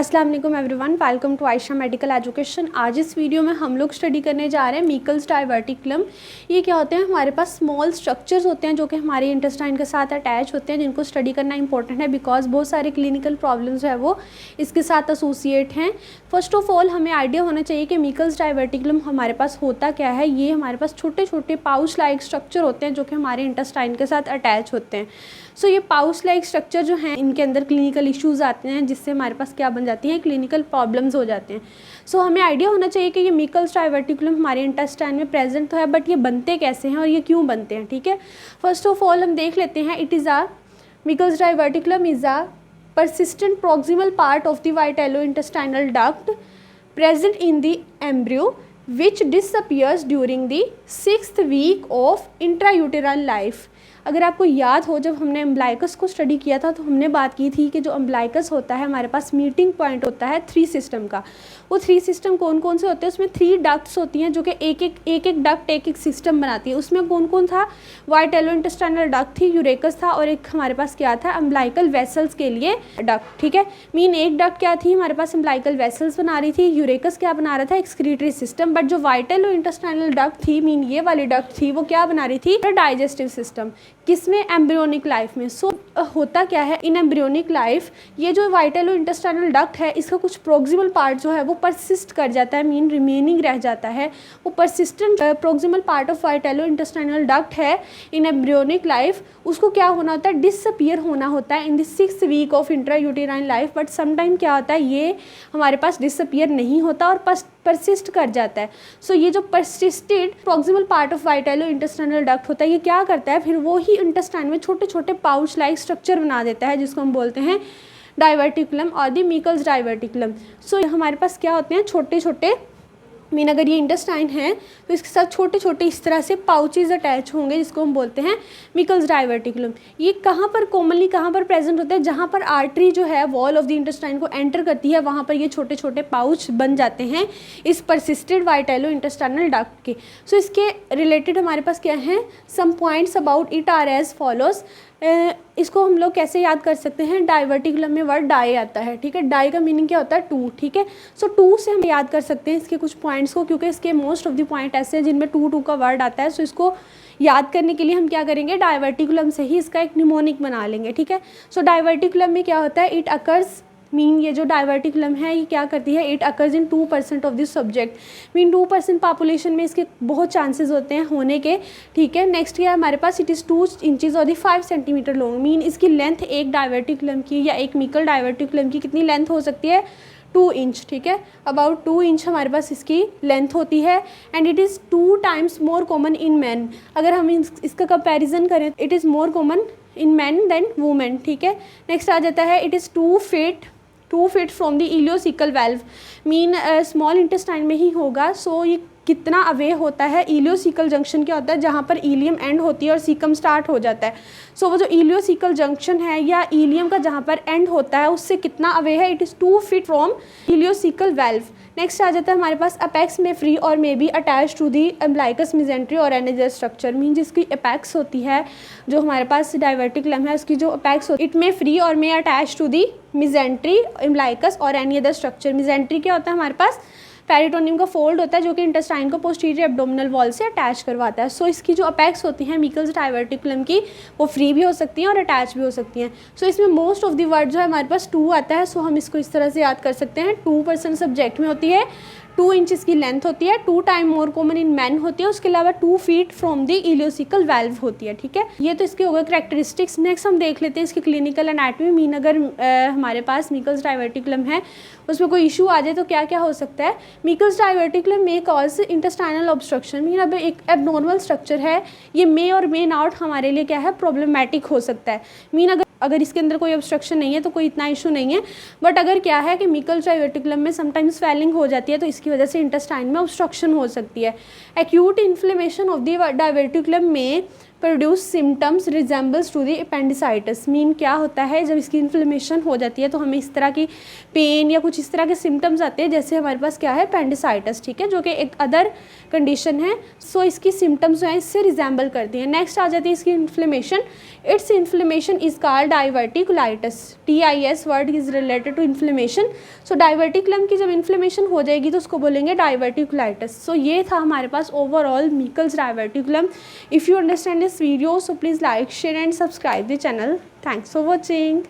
अस्सलाम वालेकुम everyone, welcome to Ayesha medical education. आज इस वीडियो में हम लोग स्टडी करने जा रहे हैं मीकल्स डाइवर्टिकुलम। ये क्या होते हैं? हमारे पास स्मॉल स्ट्रक्चर्स होते हैं जो कि हमारे इंटेस्टाइन के साथ अटैच होते हैं, जिनको स्टडी करना इंपॉर्टेंट है बिकॉज बहुत सारे क्लिनिकल प्रॉब्लम्स है वो इसके साथ एसोसिएट हैं। फर्स्ट ऑफ ऑल हमें आइडिया होना चाहिए कि मीकल्स डाइवर्टिकुलम हमारे पास होता क्या है। ये हमारे पास छोटे छोटे पाउच लाइक स्ट्रक्चर होते हैं जो कि हमारे इंटेस्टाइन के साथ अटैच होते हैं। सो ये पाउच लाइक स्ट्रक्चर जो हैं इनके अंदर क्लिनिकल इश्यूज आते हैं जिससे हमारे पास क्या बन जाती हैं, क्लिनिकल प्रॉब्लम्स हो जाते हैं। सो हमें आइडिया होना चाहिए कि ये मीकल्स डाइवर्टिकुलम हमारे इंटेस्टाइन में प्रेजेंट तो है, बट ये बनते कैसे हैं और ये क्यों बनते हैं। ठीक है, फर्स्ट ऑफ ऑल हम देख लेते हैं। It is a Meckel's diverticulum is a persistent proximal part of the vitellointestinal duct present in the embryo which disappears during the 6th week of intrauterine life। अगर आपको याद हो, जब हमने अम्बलाइकस को स्टडी किया था तो हमने बात की थी कि जो अम्बलाइकस होता है हमारे पास मीटिंग पॉइंट होता है 3 सिस्टम का। वो 3 सिस्टम कौन कौन से होते हैं? उसमें 3 डक्ट्स होती हैं जो कि एक एक डक्ट एक सिस्टम बनाती है। उसमें कौन कौन था? वाइटेलोइंटेस्टाइनल डक्ट थी, यूरेकस था, और एक हमारे पास क्या था? अम्बलाइकल वेसल्स के लिए डक्ट। ठीक है, मीन एक डक्ट क्या थी हमारे पास? अम्बलाइकल वेसल्स बना रही थी। यूरेकस क्या बना रहा था? Excretory system. बट जो वाइटेलोइंटेस्टाइनल डक्ट थी, मीन ये वाली डक्ट थी, वो क्या बना रही थी? Digestive system. किसमें? एम्ब्रियोनिक लाइफ में। सो होता क्या है इन एम्ब्रियोनिक लाइफ, ये जो वाइटेलोइंटेस्टाइनल डक्ट है इसका कुछ प्रोक्सिमल पार्ट जो है वो परसिस्ट कर जाता है, मीन रिमेनिंग रह जाता है। वो persistent proximal part of vitellointestinal duct है इन एम्ब्रियोनिक लाइफ, उसको क्या होना होता है? डिसअपियर होना होता है in the 6th week of intrauterine life. But sometime क्या होता है, ये हमारे पास डिसअपियर नहीं होता और परसिस्ट कर जाता है। सो ये जो persisted proximal part of vitellointestinal duct होता है, ये क्या करता है फिर? वो ही इंटेस्टाइन में छोटे छोटे पाउच लाइक स्ट्रक्चर बना देता है जिसको हम बोलते हैं डाइवर्टिकुलम और द मीकल्स डाइवर्टिकुलम। सो हमारे पास क्या होते हैं? छोटे छोटे, मीन अगर ये इंटेस्टाइन है तो इसके साथ छोटे छोटे इस तरह से पाउचेज अटैच होंगे जिसको हम बोलते हैं मीकल्स डाइवर्टिकुलम। ये कहाँ पर कॉमनली कहाँ पर प्रेजेंट होते हैं? जहाँ पर आर्टरी जो है वॉल ऑफ द इंटेस्टाइन को एंटर करती है, वहाँ पर ये छोटे छोटे पाउच बन जाते हैं इस परसिस्टेड वाइटेलोइंटेस्टाइनल डक्ट के। सो इसके रिलेटेड हमारे पास क्या है? Some points about it are as follows. इसको हम लोग कैसे याद कर सकते हैं? डाइवर्टिकुलम में वर्ड डाई आता है। ठीक है, डाई का मीनिंग क्या होता है? 2। ठीक है, सो 2 से हम याद कर सकते हैं इसके कुछ पॉइंट्स को, क्योंकि इसके मोस्ट ऑफ द पॉइंट ऐसे हैं जिनमें 2 का वर्ड आता है। सो इसको याद करने के लिए हम क्या करेंगे? डाइवर्टिकुलम से ही इसका एक निमोनिक बना लेंगे। ठीक है, सो डाइवर्टिकुलम में क्या होता है? इट अकर्स, मीन ये जो डाइवर्टिकुलम है ये क्या करती है? It occurs in 2% of this subject, mean 2% population में इसके बहुत चांसेस होते हैं होने के। ठीक है, नेक्स्ट क्या है हमारे पास? इट इज़ 2 इंचज़ और 5 सेंटीमीटर लॉन्ग, मीन इसकी लेंथ एक डाइवर्टिकुलम की या एक मीकल डाइवर्टिकुलम की कितनी लेंथ हो सकती है? 2 इंच। ठीक है, अबाउट 2 इंच हमारे पास इसकी लेंथ होती है। And it is 2 times more common in man. अगर हम इसका कंपैरिजन करें, it is more common in man than women. ठीक है, नेक्स्ट आ जाता है it is 2 feet from the ileocecal valve, mean small intestine में ही होगा। सो ये कितना अवे होता है? इलियोसिकल जंक्शन क्या होता है? जहाँ पर इलियम एंड होती है और सीकम स्टार्ट हो जाता है। सो वो जो इलियोसिकल जंक्शन है या इलियम का जहाँ पर एंड होता है उससे कितना अवे है? It is 2 feet from ileocaecal valve. Next आ जाता है हमारे पास अपेक्स में फ्री और may be attach to the umbilicus mesentery और एनी अदर स्ट्रक्चर, मीन जिसकी अपेक्स होती है जो हमारे पास डाइवर्टिकुलम है उसकी जो अपेक्स होती है, इट मे फ्री और may attach to the mesentery, umbilicus और एनी अदर स्ट्रक्चर। मिजेंट्री क्या होता है हमारे पास? पेरिटोनियम का फोल्ड होता है जो कि इंटेस्टाइन को पोस्टीरियर एब्डोमिनल वॉल से अटैच करवाता है। सो इसकी जो अपेक्स होती हैं मीकल्स डाइवर्टिकुलम की, वो फ्री भी हो सकती हैं और अटैच भी हो सकती हैं। सो इसमें मोस्ट ऑफ द वर्ड जो है हमारे पास 2 आता है। सो हम इसको इस तरह से याद कर सकते हैं, 2% सब्जेक्ट में होती है, 2 इंचज़ की लेंथ होती है, 2 time more common in man होती है, उसके अलावा 2 feet from the ileocecal valve होती है। ठीक है, ये तो इसके हो गए करेक्टरिस्टिक्स। नेक्स्ट हम देख लेते हैं इसकी क्लिनिकल एनाटॉमी। मीन अगर हमारे पास मीकल्स डाइवर्टिकुलम है उसमें कोई इशू आ जाए तो क्या क्या हो सकता है? मीकल्स डाइवर्टिकुलम में कॉज इंटेस्टाइनल ऑब्स्ट्रक्शन, मीन अब एक एबनॉर्मल स्ट्रक्चर है, ये मे और मे नॉट हमारे लिए क्या है? प्रॉब्लमेटिक हो सकता है। मीन अगर इसके अंदर कोई ऑब्स्ट्रक्शन नहीं है तो कोई इतना इशू नहीं है। बट अगर क्या है कि मीकल्स डाइवर्टिकुलम में समटाइम्स स्वेलिंग हो जाती है तो इसकी वजह से इंटेस्टाइन में ऑब्स्ट्रक्शन हो सकती है। Acute inflammation of the diverticulum may produce symptoms resembles to the appendicitis. Mean क्या होता है, जब इसकी इन्फ्लेमेशन हो जाती है तो हमें इस तरह की पेन या कुछ इस तरह के सिम्टम्स आते हैं, जैसे हमारे पास क्या है, अपेंडिसाइटिस, ठीक है, जो कि एक अदर कंडीशन है। सो इसकी सिम्टम्स जो है इससे रिजेंबल करती हैं। नेक्स्ट आ जाती है इसकी inflammation. It's inflammation is called diverticulitis. TIS word is related to inflammation. So diverticulum की जब इन्फ्लेमेशन हो जाएगी तो उसको बोलेंगे डाइवर्टिकुलाइटिस। सो ये था हमारे पास overall Meckel's diverticulum. If you understand this video, so please like, share and subscribe the channel. Thanks for watching.